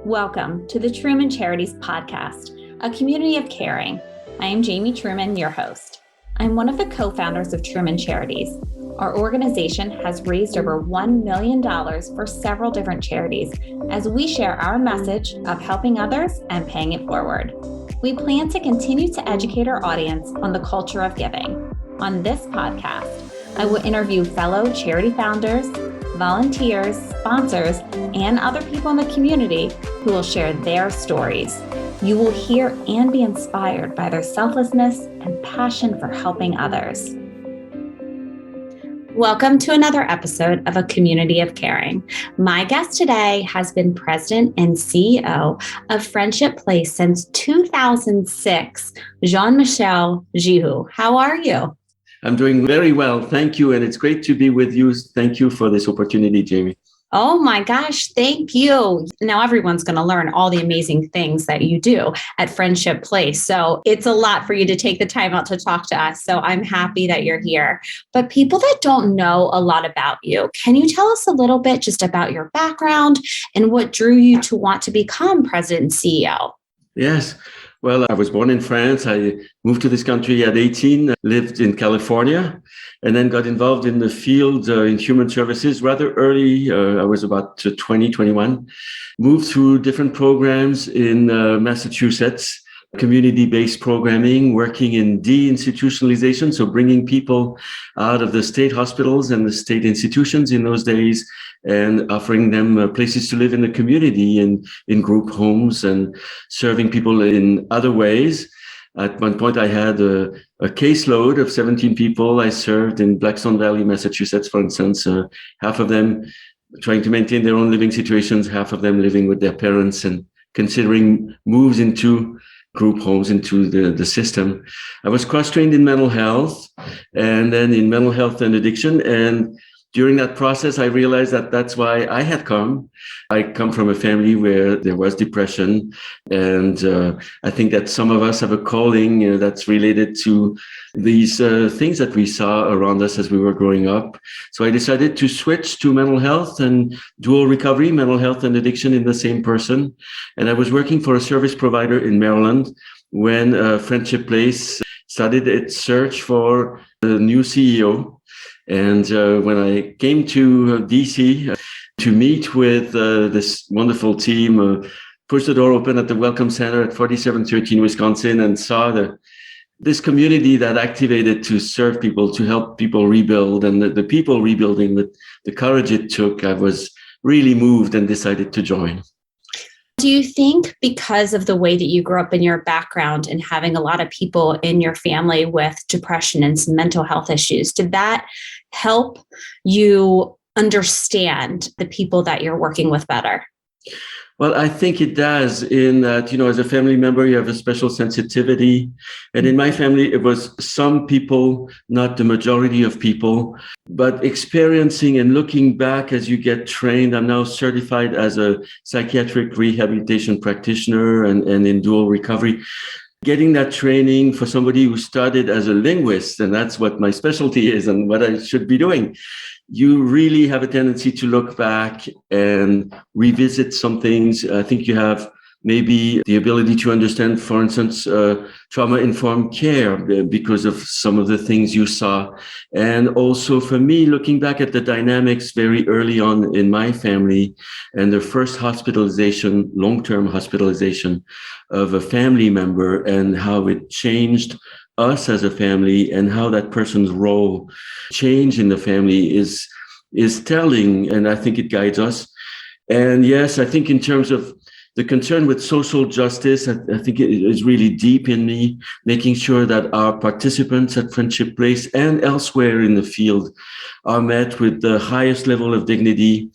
Welcome to the Truman Charities podcast, a community of caring. I am Jamie Truman, your host. I'm one of the co-founders of Truman Charities. Our organization has raised over $1 million for several different charities as we share our message of helping others and paying it forward. We plan to continue to educate our audience on the culture of giving. On this podcast, I will interview fellow charity founders, volunteers, sponsors, and other people in the community who will share their stories. You will hear and be inspired by their selflessness and passion for helping others. Welcome to another episode of A Community of Caring. My guest today has been president and CEO of Friendship Place since 2006, Jean-Michel Giraud. How are you? I'm doing very well. Thank you. And it's great to be with you. Thank you for this opportunity, Jamie. Oh my gosh, thank you. Now everyone's going to learn all the amazing things that you do at Friendship Place. So it's a lot for you to take the time out to talk to us. So I'm happy that you're here. But people that don't know a lot about you, can you tell us a little bit just about your background and what drew you to want to become president and CEO? Yes. Well, I was born in France. I moved to this country at 18, lived in California, and then got involved in the field in human services rather early. I was about 20, 21. Moved through different programs in Massachusetts, community-based programming, working in deinstitutionalization, so bringing people out of the state hospitals and the state institutions in those days and offering them places to live in the community and in group homes and serving people in other ways. At one point, I had a caseload of 17 people I served in Blackstone Valley, Massachusetts, for instance, half of them trying to maintain their own living situations, half of them living with their parents and considering moves into group homes into the system. I was cross-trained in mental health and then in mental health and addiction. And during that process, I realized that that's why I had come. I come from a family where there was depression. And I think that some of us have a calling that's related to these things that we saw around us as we were growing up. So I decided to switch to mental health and dual recovery, mental health and addiction in the same person. And I was working for a service provider in Maryland when Friendship Place started its search for a new CEO. And when I came to DC to meet with this wonderful team, pushed the door open at the Welcome Center at 4713 Wisconsin and saw this community that activated to serve people, to help people rebuild, and the people rebuilding with the courage it took, I was really moved and decided to join. Do you think because of the way that you grew up in your background and having a lot of people in your family with depression and some mental health issues, did that help you understand the people that you're working with better? Well, I think it does in that, as a family member, you have a special sensitivity. And in my family, it was some people, not the majority of people, but experiencing and looking back as you get trained. I'm now certified as a psychiatric rehabilitation practitioner and in dual recovery. Getting that training for somebody who started as a linguist, and that's what my specialty is and what I should be doing. You really have a tendency to look back and revisit some things. I think you have maybe the ability to understand, for instance, trauma-informed care because of some of the things you saw. And also for me, looking back at the dynamics very early on in my family and the first hospitalization, long-term hospitalization of a family member and how it changed us as a family and how that person's role changed in the family is telling, and I think it guides us. And yes, I think in terms of the concern with social justice, I think it is really deep in me, making sure that our participants at Friendship Place and elsewhere in the field are met with the highest level of dignity,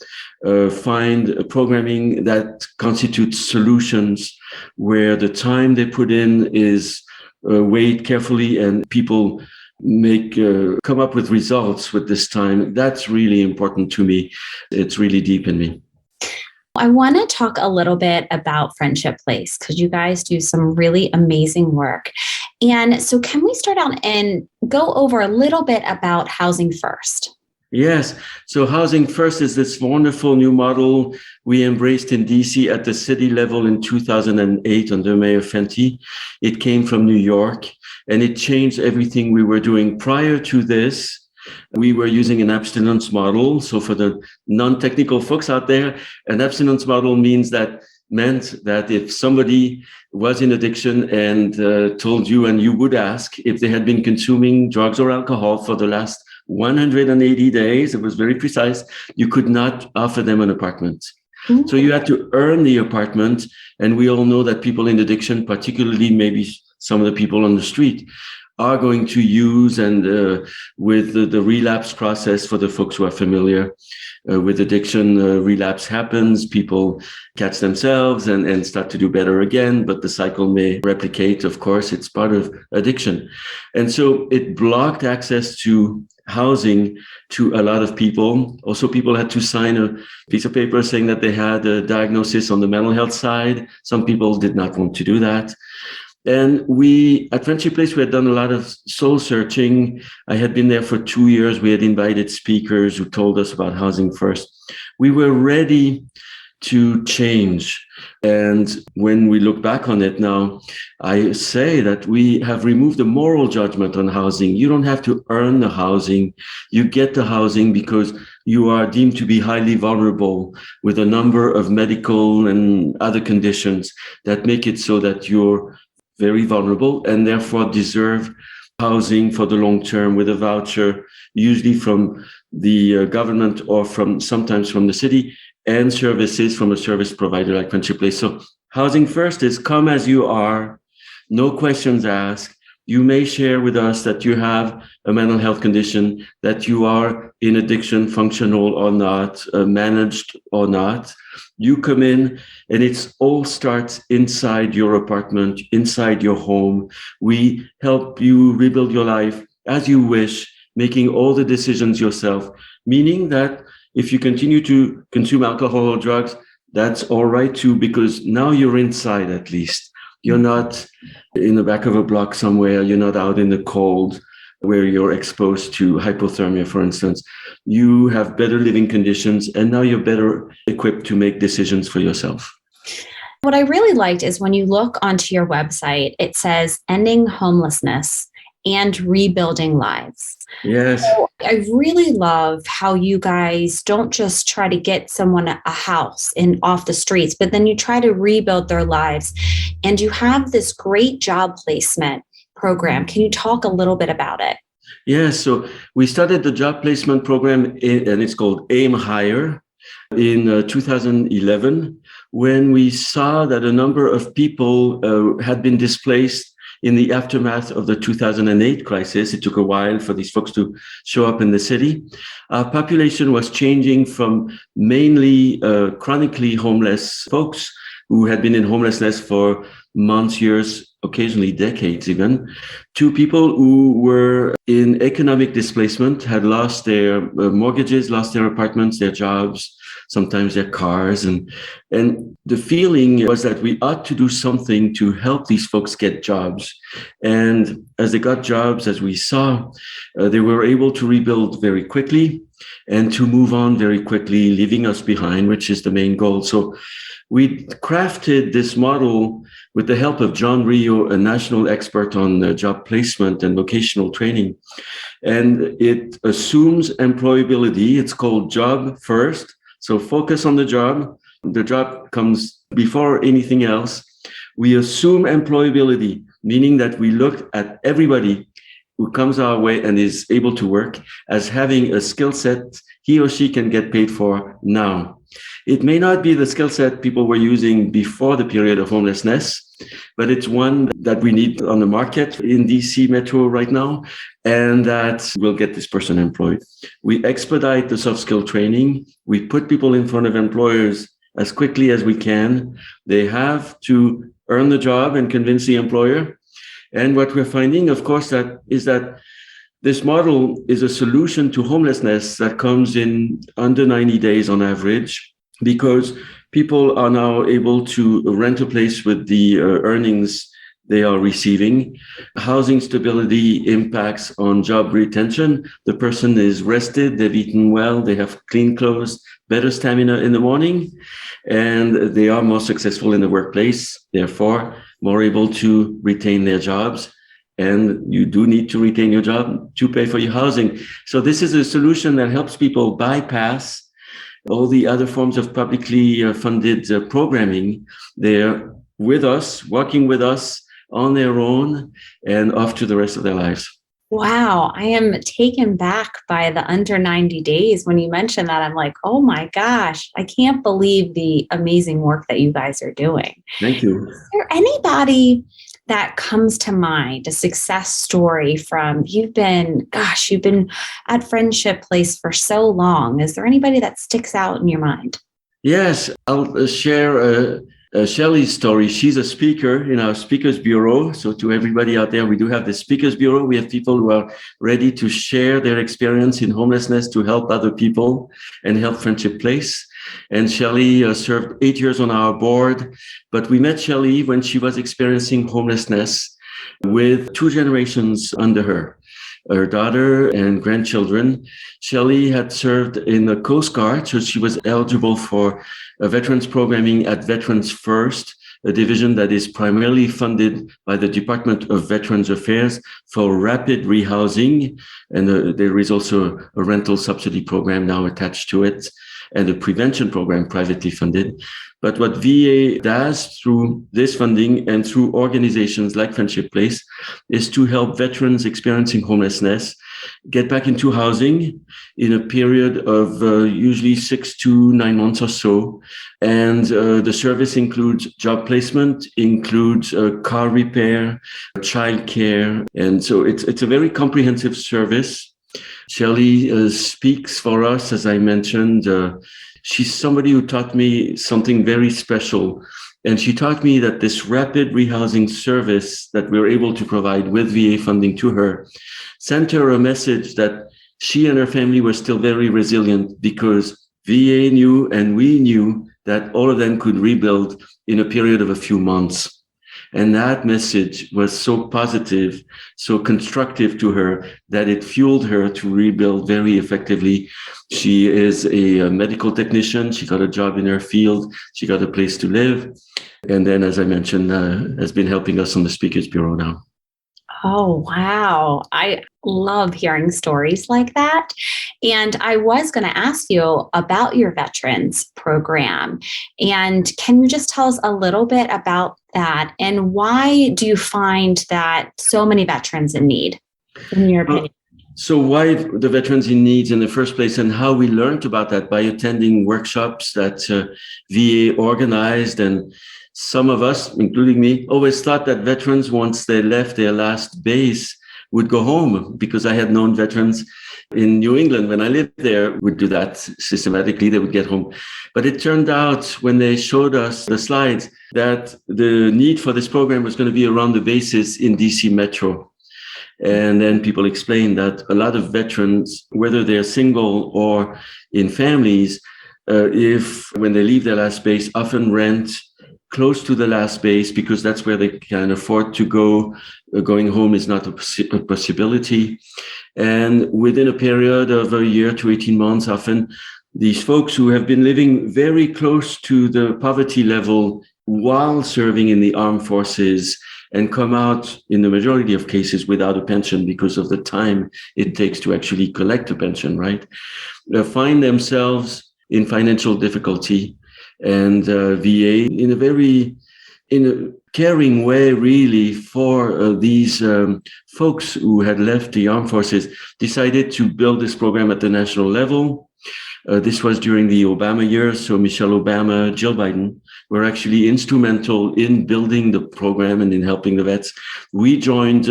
find programming that constitutes solutions where the time they put in is weighed carefully and people come up with results with this time. That's really important to me. It's really deep in me. I want to talk a little bit about Friendship Place because you guys do some really amazing work. And so can we start out and go over a little bit about Housing First? Yes. So Housing First is this wonderful new model we embraced in DC at the city level in 2008 under Mayor Fenty. It came from New York and it changed everything we were doing. Prior to this, we were using an abstinence model. So for the non-technical folks out there, an abstinence model meant that if somebody was in addiction and told you, and you would ask if they had been consuming drugs or alcohol for the last 180 days, it was very precise, you could not offer them an apartment. Mm-hmm. So you had to earn the apartment. And we all know that people in addiction, particularly maybe some of the people on the street, are going to use, and with the relapse process, for the folks who are familiar with addiction, relapse happens, people catch themselves and start to do better again, but the cycle may replicate. Of course, it's part of addiction. And so it blocked access to housing to a lot of people. Also, people had to sign a piece of paper saying that they had a diagnosis on the mental health side. Some people did not want to do that. And we, at Friendship Place, we had done a lot of soul searching. I had been there for 2 years. We had invited speakers who told us about Housing First. We were ready to change. And when we look back on it now, I say that we have removed the moral judgment on housing. You don't have to earn the housing. You get the housing because you are deemed to be highly vulnerable with a number of medical and other conditions that make it so that you're very vulnerable and therefore deserve housing for the long term with a voucher, usually from the government or sometimes from the city, and services from a service provider like Friendship Place. So Housing First is come as you are, no questions asked. You may share with us that you have a mental health condition, that you are in addiction, functional or not, managed or not. You come in and it all starts inside your apartment, inside your home. We help you rebuild your life as you wish, making all the decisions yourself, meaning that if you continue to consume alcohol or drugs, that's all right too, because now you're inside at least. You're not in the back of a block somewhere. You're not out in the cold where you're exposed to hypothermia, for instance. You have better living conditions, and now you're better equipped to make decisions for yourself. What I really liked is when you look onto your website, it says ending homelessness and rebuilding lives. Yes. So I really love how you guys don't just try to get someone a house off the streets, but then you try to rebuild their lives. And you have this great job placement program. Can you talk a little bit about it? Yes. So we started the job placement program, and it's called Aim Higher, in 2011, when we saw that a number of people had been displaced in the aftermath of the 2008 crisis. It took a while for these folks to show up in the city. Our population was changing from mainly chronically homeless folks who had been in homelessness for months, years, occasionally decades even, to people who were in economic displacement, had lost their mortgages, lost their apartments, their jobs, sometimes their cars. And the feeling was that we ought to do something to help these folks get jobs. And as they got jobs, as we saw, they were able to rebuild very quickly and to move on very quickly, leaving us behind, which is the main goal. So we crafted this model with the help of John Rio, a national expert on job placement and vocational training. And it assumes employability. It's called Job First. So focus on the job. The job comes before anything else. We assume employability, meaning that we look at everybody who comes our way and is able to work as having a skill set he or she can get paid for now. It may not be the skill set people were using before the period of homelessness, but it's one that we need on the market in DC Metro right now, and that will get this person employed. We expedite the soft skill training. We put people in front of employers as quickly as we can. They have to earn the job and convince the employer. And what we're finding, of course, is that this model is a solution to homelessness that comes in under 90 days on average, because people are now able to rent a place with the earnings they are receiving. Housing stability impacts on job retention. The person is rested, they've eaten well, they have clean clothes, better stamina in the morning, and they are more successful in the workplace, therefore more able to retain their jobs. And you do need to retain your job to pay for your housing. So this is a solution that helps people bypass all the other forms of publicly funded programming. They're with us, working with us on their own and off to the rest of their lives. Wow, I am taken back by the under 90 days. When you mentioned that, I'm like, oh my gosh, I can't believe the amazing work that you guys are doing. Thank you. Is there anybody that comes to mind, a success story from you've been at Friendship Place for so long? Is there anybody that sticks out in your mind? Yes, I'll share Shelley's story. She's a speaker in our Speakers Bureau. So to everybody out there, we do have the Speakers Bureau. We have people who are ready to share their experience in homelessness to help other people and help Friendship Place. And Shelley served 8 years on our board, but we met Shelley when she was experiencing homelessness with 2 generations under her daughter and grandchildren. Shelley had served in the Coast Guard, so she was eligible for veterans programming at Veterans First, a division that is primarily funded by the Department of Veterans Affairs for rapid rehousing. And there is also a rental subsidy program now attached to it, and a prevention program privately funded. But what VA does through this funding and through organizations like Friendship Place is to help veterans experiencing homelessness get back into housing in a period of usually 6 to 9 months or so. And the service includes job placement, includes car repair, child care. And so it's a very comprehensive service. Shelley speaks for us, as I mentioned. She's somebody who taught me something very special. And she taught me that this rapid rehousing service that we're able to provide with VA funding to her sent her a message that she and her family were still very resilient, because VA knew and we knew that all of them could rebuild in a period of a few months. And that message was so positive, so constructive to her, that it fueled her to rebuild very effectively. She is a medical technician. She got a job in her field. She got a place to live. And then, as I mentioned, has been helping us on the Speakers Bureau now. Oh, wow. I love hearing stories like that. And I was going to ask you about your veterans program. And can you just tell us a little bit about that? And why do you find that so many veterans in need, in your opinion? So why the veterans in need in the first place, and how we learned about that by attending workshops that VA organized. And some of us, including me, always thought that veterans, once they left their last base, would go home, because I had known veterans in New England when I lived there would do that systematically. They would get home. But it turned out, when they showed us the slides, that the need for this program was going to be around the bases in DC Metro. And then people explained that a lot of veterans, whether they're single or in families, if when they leave their last base, often rent close to the last base, because that's where they can afford to go. Going home is not a possibility. And within a period of a year to 18 months, often these folks who have been living very close to the poverty level while serving in the armed forces and come out in the majority of cases without a pension because of the time it takes to actually collect a pension, right? Find themselves in financial difficulty. And VA, in a caring way, really, for these folks who had left the armed forces, decided to build this program at the national level. This was during the Obama years, so Michelle Obama, Jill Biden were actually instrumental in building the program and in helping the vets. We joined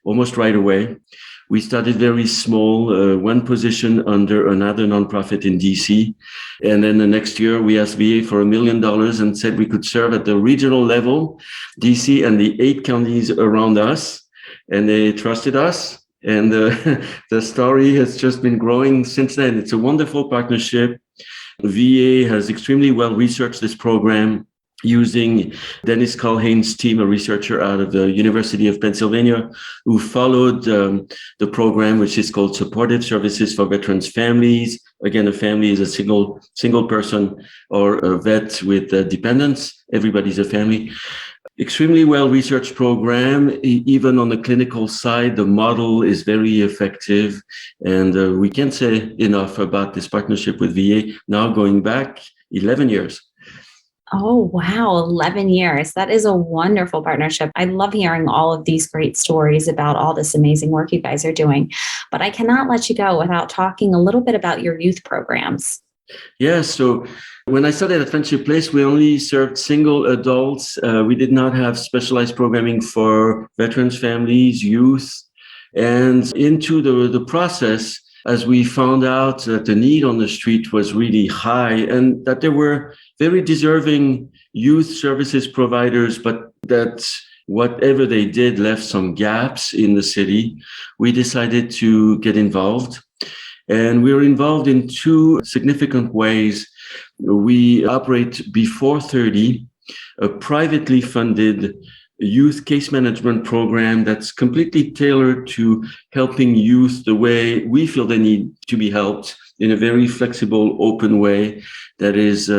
almost right away. We started very small, one position under another nonprofit in DC. And then the next year, we asked VA for $1 million and said we could serve at the regional level, DC and the 8 counties around us. And they trusted us. And the story has just been growing since then. It's a wonderful partnership. VA has extremely well researched this program. using Dennis Culhane's team, a researcher out of the University of Pennsylvania, who followed the program, which is called Supportive Services for Veterans Families. Again, a family is a single person or a vet with dependents. Everybody's a family. Extremely well-researched program. Even on the clinical side, the model is very effective. And we can't say enough about this partnership with VA, now going back 11 years. Oh, wow. 11 years. That is a wonderful partnership. I love hearing all of these great stories about all this amazing work you guys are doing. But I cannot let you go without talking a little bit about your youth programs. Yeah, so when I started at Friendship Place, we only served single adults. We did not have specialized programming for veterans, families, youth. And into the process, as we found out that the need on the street was really high and that there were very deserving youth services providers, but that whatever they did left some gaps in the city, we decided to get involved. And we were involved in two significant ways. We operate Before 30, a privately funded youth case management program that's completely tailored to helping youth the way we feel they need to be helped, in a very flexible, open way that is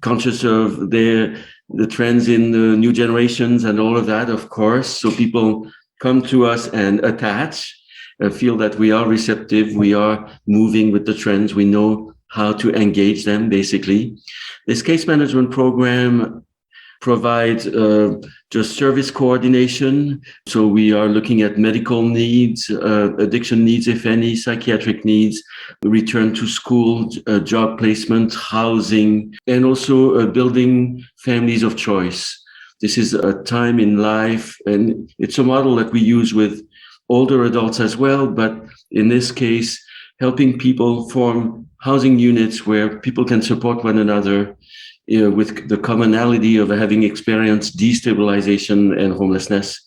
conscious of the trends in the new generations and all of that, of course. So people come to us and attach, feel that we are receptive, we are moving with the trends, we know how to engage them, basically. This case management program provides just service coordination. So we are looking at medical needs, addiction needs, if any, psychiatric needs, return to school, job placement, housing, and also building families of choice. This is a time in life, and it's a model that we use with older adults as well, but in this case, helping people form housing units where people can support one another, with the commonality of having experienced destabilization and homelessness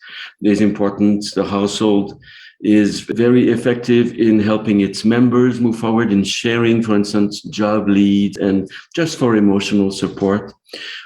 is important. The household is very effective in helping its members move forward, in sharing, for instance, job leads and just for emotional support.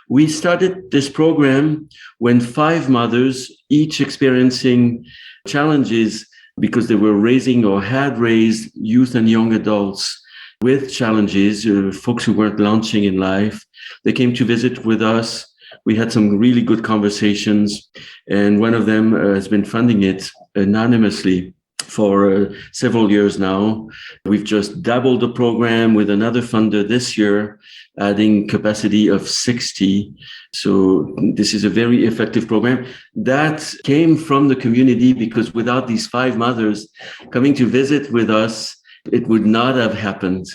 We started this program when 5 mothers, each experiencing challenges because they were raising or had raised youth and young adults with challenges, folks who weren't launching in life. They came to visit with us. We had some really good conversations, and one of them has been funding it anonymously for several years now. We've just doubled the program with another funder this year, adding capacity of 60. So this is a very effective program that came from the community, because without these 5 mothers coming to visit with us, it would not have happened.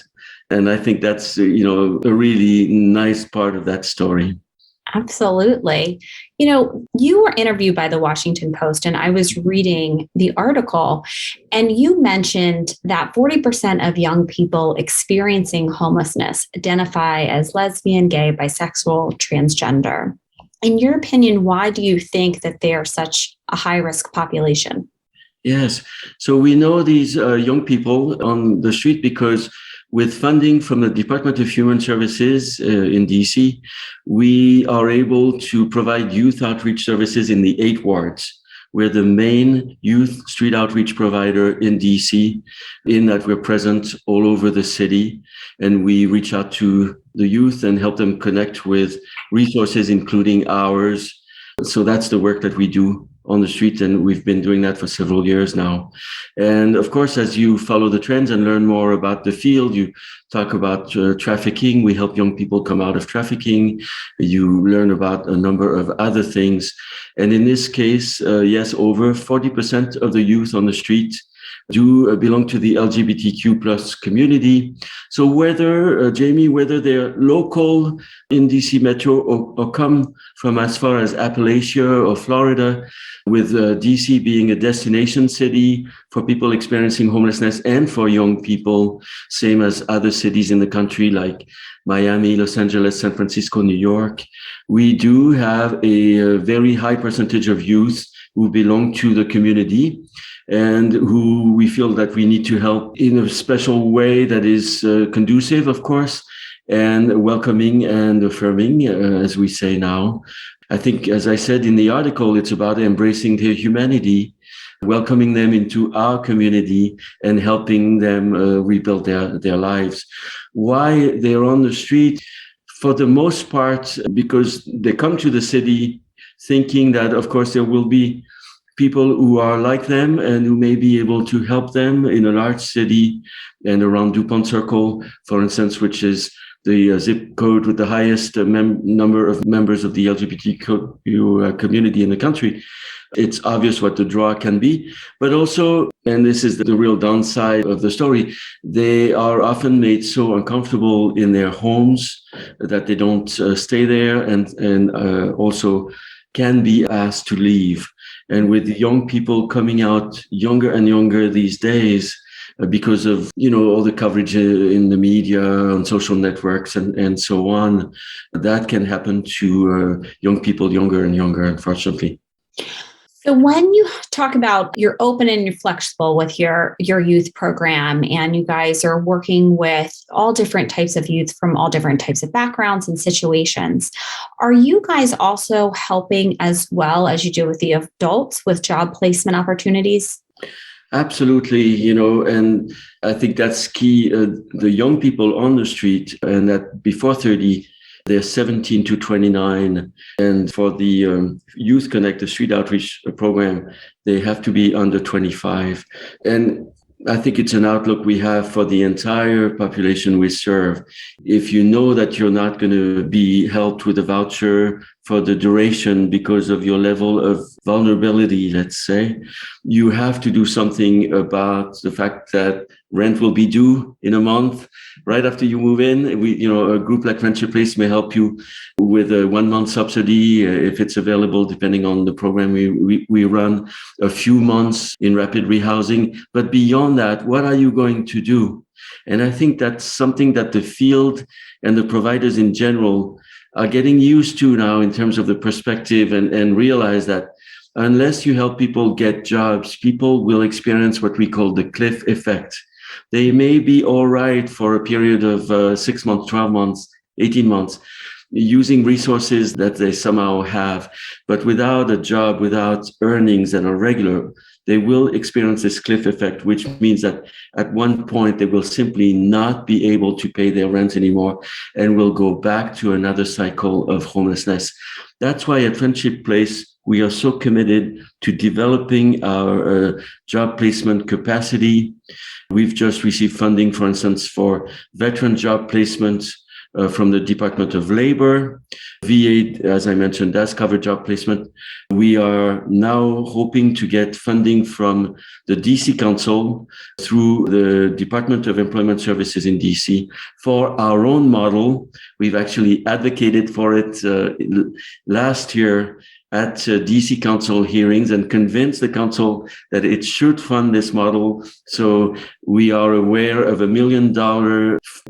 And I think that's, a really nice part of that story. Absolutely. You were interviewed by the Washington Post, and I was reading the article, and you mentioned that 40% of young people experiencing homelessness identify as lesbian, gay, bisexual, transgender. In your opinion, why do you think that they are such a high-risk population? Yes. So we know these young people on the street because with funding from the Department of Human Services in DC, we are able to provide youth outreach services in the 8 wards. We're the main youth street outreach provider in DC, in that we're present all over the city, and we reach out to the youth and help them connect with resources, including ours. So that's the work that we do on the street, and we've been doing that for several years now. And of course, as you follow the trends and learn more about the field, you talk about trafficking. We help young people come out of trafficking. You learn about a number of other things. And in this case, yes, over 40% of the youth on the street do belong to the LGBTQ plus community. So whether, Jamie, whether they're local in DC Metro or come from as far as Appalachia or Florida, with DC being a destination city for people experiencing homelessness and for young people, same as other cities in the country like Miami, Los Angeles, San Francisco, New York, we do have a very high percentage of youth who belong to the community and who we feel that we need to help in a special way that is conducive, of course, and welcoming and affirming, as we say now. I think, as I said in the article, it's about embracing their humanity, welcoming them into our community and helping them rebuild their lives. Why they're on the street? For the most part, because they come to the city thinking that, of course, there will be people who are like them and who may be able to help them in a large city and around DuPont Circle, for instance, which is the zip code with the highest number of members of the LGBTQ community in the country. It's obvious what the draw can be, but also, and this is the real downside of the story, they are often made so uncomfortable in their homes that they don't stay there, and also can be asked to leave. And with young people coming out younger and younger these days, because of, all the coverage in the media, on social networks and so on, that can happen to young people younger and younger, unfortunately. So when you talk about you're open and you're flexible with your youth program, and you guys are working with all different types of youth from all different types of backgrounds and situations, are you guys also helping as well as you do with the adults with job placement opportunities? Absolutely, and I think that's key. The young people on the street, and that before 30, they're 17 to 29. And for the Youth Connect, the street outreach program, they have to be under 25. And I think it's an outlook we have for the entire population we serve. If you know that you're not going to be helped with a voucher for the duration because of your level of vulnerability, let's say, you have to do something about the fact that rent will be due in a month right after you move in. A group like Friendship Place may help you with a 1 month subsidy if it's available, depending on the program we run, a few months in rapid rehousing. But beyond that, what are you going to do? And I think that's something that the field and the providers in general are getting used to now in terms of the perspective, and realize that unless you help people get jobs, people will experience what we call the cliff effect. They may be all right for a period of 6 months, 12 months, 18 months, using resources that they somehow have. But without a job, without earnings that are regular, they will experience this cliff effect, which means that at one point they will simply not be able to pay their rent anymore and will go back to another cycle of homelessness. That's why at Friendship Place, we are so committed to developing our job placement capacity. We've just received funding, for instance, for veteran job placement from the Department of Labor. VA, as I mentioned, does cover job placement. We are now hoping to get funding from the DC Council through the Department of Employment Services in DC for our own model. We've actually advocated for it last year at DC Council hearings and convinced the Council that it should fund this model. So we are aware of $1 million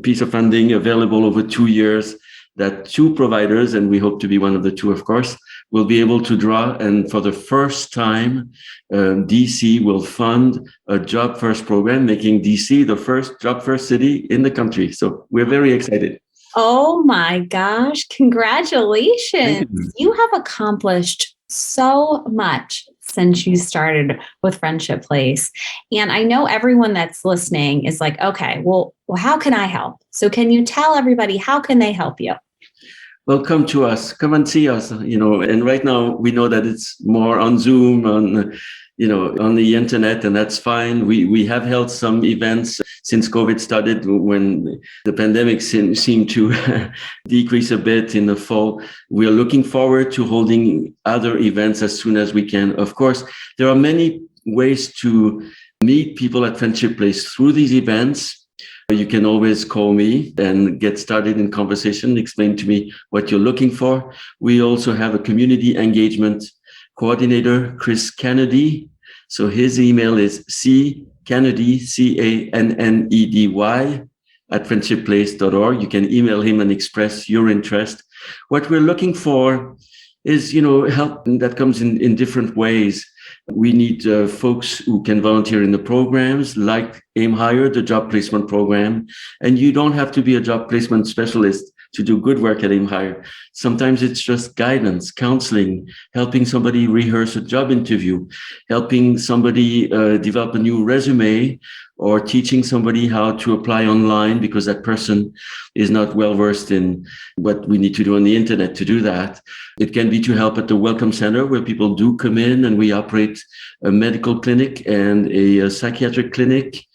piece of funding available over 2 years that 2 providers, and we hope to be one of the 2, of course, will be able to draw. And for the first time, DC will fund a Job First program, making DC the first Job First city in the country. So we're very excited. Oh my gosh, congratulations. You have accomplished so much since you started with Friendship Place. And I know everyone that's listening is like, okay, well, how can I help? So can you tell everybody, how can they help you? Well, come to us, come and see us, and right now we know that it's more on Zoom, on the internet, and that's fine. We have held some events since COVID started, when the pandemic seemed to decrease a bit in the fall. We are looking forward to holding other events as soon as we can. Of course, there are many ways to meet people at Friendship Place through these events. You can always call me and get started in conversation, explain to me what you're looking for. We also have a community engagement coordinator, Chris Kennedy. So his email is ckennedy, CANNEDY, @friendshipplace.org. You can email him and express your interest. What we're looking for is, help that comes in different ways. We need folks who can volunteer in the programs like Aim Higher, the job placement program. And you don't have to be a job placement specialist to do good work at Aim Higher. Sometimes it's just guidance, counseling, helping somebody rehearse a job interview, helping somebody develop a new resume, or teaching somebody how to apply online because that person is not well versed in what we need to do on the internet to do that. It can be to help at the Welcome Center, where people do come in and we operate a medical clinic and a psychiatric clinic.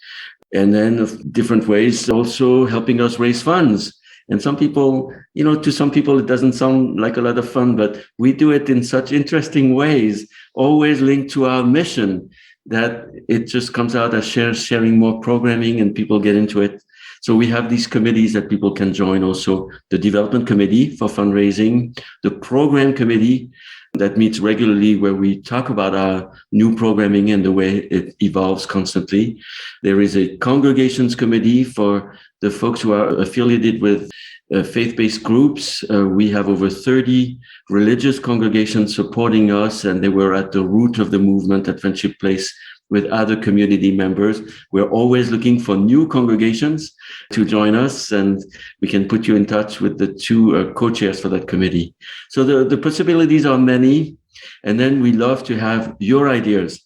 And then different ways also helping us raise funds. And some people, to some people, it doesn't sound like a lot of fun, but we do it in such interesting ways, always linked to our mission, that it just comes out as sharing more programming and people get into it. So we have these committees that people can join also: the development committee for fundraising, the program committee that meets regularly, where we talk about our new programming and the way it evolves constantly. There is a congregations committee for the folks who are affiliated with faith-based groups. We have over 30 religious congregations supporting us, and they were at the root of the movement at Friendship Place with other community members. We're always looking for new congregations to join us, and we can put you in touch with the two co-chairs for that committee. So the possibilities are many. And then we love to have your ideas.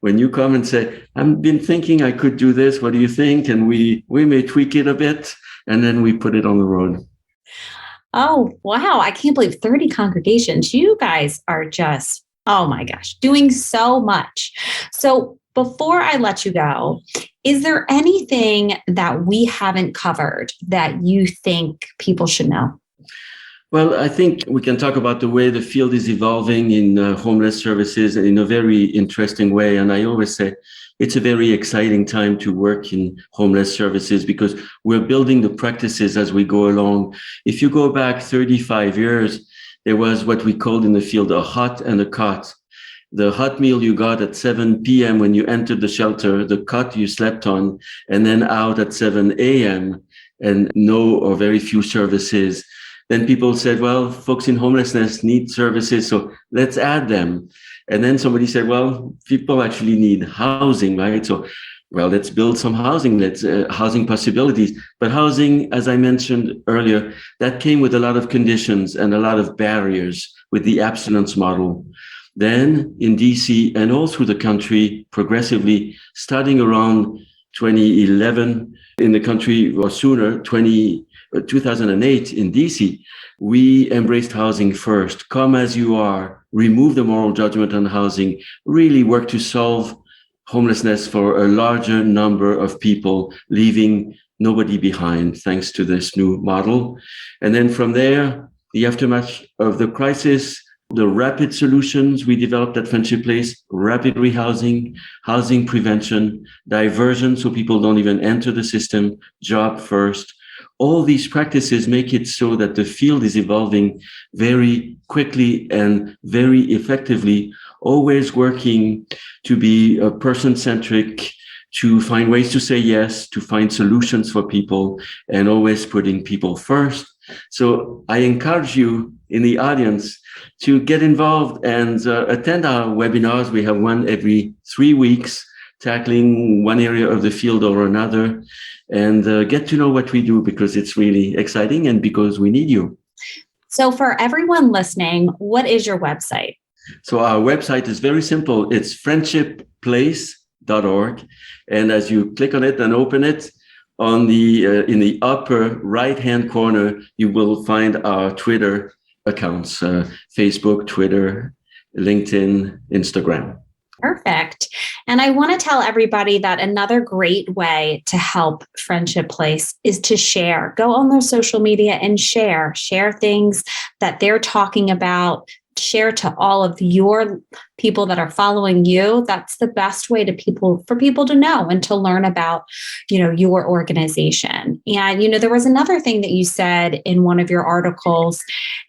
When you come and say, I've been thinking I could do this, what do you think? And we may tweak it a bit, and then we put it on the road. Oh, wow. I can't believe 30 congregations. You guys are just, oh my gosh, doing so much. So before I let you go, is there anything that we haven't covered that you think people should know? Well, I think we can talk about the way the field is evolving in homeless services in a very interesting way. And I always say it's a very exciting time to work in homeless services because we're building the practices as we go along. If you go back 35 years, there was what we called in the field a hot and a cot. The hot meal you got at 7 p.m. when you entered the shelter, the cot you slept on, and then out at 7 a.m. and no or very few services. Then people said, well, folks in homelessness need services, so let's add them. And then somebody said, well, people actually need housing, right? So, well, let's build some housing, housing possibilities. But housing, as I mentioned earlier, that came with a lot of conditions and a lot of barriers with the abstinence model. Then in DC and all through the country, progressively, starting around 2011 in the country, or sooner, 2008 in DC, we embraced housing first. Come as you are, remove the moral judgment on housing, really work to solve homelessness for a larger number of people, leaving nobody behind, thanks to this new model. And then from there, the aftermath of the crisis, the rapid solutions we developed at Friendship Place: rapid rehousing, housing prevention, diversion so people don't even enter the system, job first. All these practices make it so that the field is evolving very quickly and very effectively, always working to be person-centric, to find ways to say yes, to find solutions for people, and always putting people first. So I encourage you in the audience to get involved and attend our webinars. We have one every 3 weeks, tackling one area of the field or another, and get to know what we do, because it's really exciting and because we need you. So for everyone listening, what is your website? So our website is very simple. It's friendshipplace.org. And as you click on it and open it, on the in the upper right-hand corner, you will find our Twitter accounts, Facebook, Twitter, LinkedIn, Instagram. Perfect. And I want to tell everybody that another great way to help Friendship Place is to share. Go on their social media and share things that they're talking about. Share to all of your people that are following you. That's the best way for people to know and to learn about, your organization. And, there was another thing that you said in one of your articles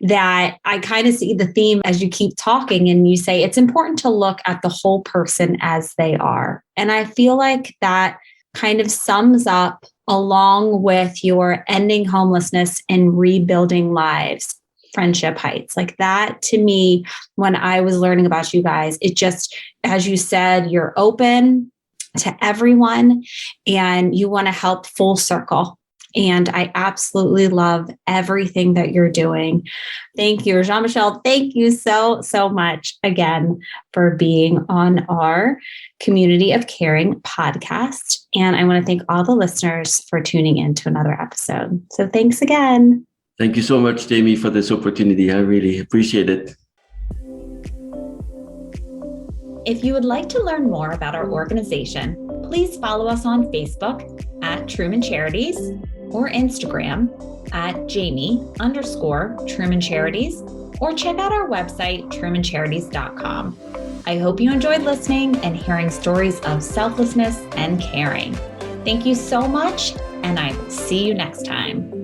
that I kind of see the theme as you keep talking, and you say it's important to look at the whole person as they are. And I feel like that kind of sums up, along with your ending homelessness and rebuilding lives, friendship heights. Like that to me, when I was learning about you guys, it just, as you said, you're open to everyone and you want to help full circle. And I absolutely love everything that you're doing. Thank you, Jean-Michel. Thank you so, so much again for being on our Community of Caring podcast. And I want to thank all the listeners for tuning in to another episode. So thanks again. Thank you so much, Jamie, for this opportunity. I really appreciate it. If you would like to learn more about our organization, please follow us on Facebook at Truman Charities or Instagram at Jamie_Truman Charities, or check out our website, trumancharities.com. I hope you enjoyed listening and hearing stories of selflessness and caring. Thank you so much, and I will see you next time.